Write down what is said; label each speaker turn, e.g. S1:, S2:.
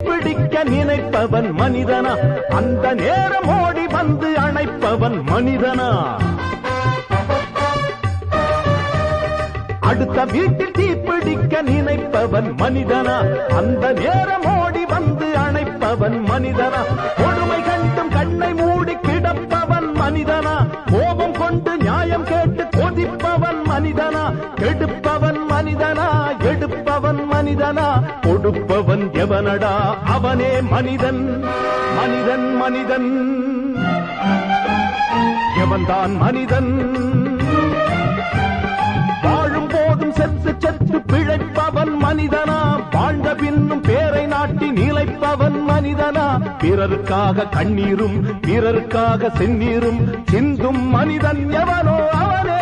S1: தீப்பிடிக்க நினைப்பவன் மனிதனா அந்த நேரம் ஓடி வந்து அணைப்பவன் மனிதனா அடுத்த வீட்டில் தீப்பிடிக்க நினைப்பவன் மனிதனா அந்த நேரம் ஓடி வந்து அணைப்பவன் மனிதனா கொடுமை கண்டும் கண்ணை மூடி கிடப்பவன் மனிதனா கோபம் கொண்டு நியாயம் கேட்டு கொதிப்பவன் மனிதனா கெடுப்பவன் மனிதனா எடுப்பவன் மனிதனா கொடுப்பவன் எவனடா அவனே மனிதன் மனிதன் மனிதன் எவன்தான் மனிதன் வாழும் போதும் செத்து செத்து பிழைப்பவன் மனிதனா வாழ்ந்த பின்னும் பேரை நாட்டி நிலைப்பவன் மனிதனா பிறருக்காக கண்ணீரும் பிறருக்காக செந்நீரும் சிந்தும் மனிதன் எவனோ அவனே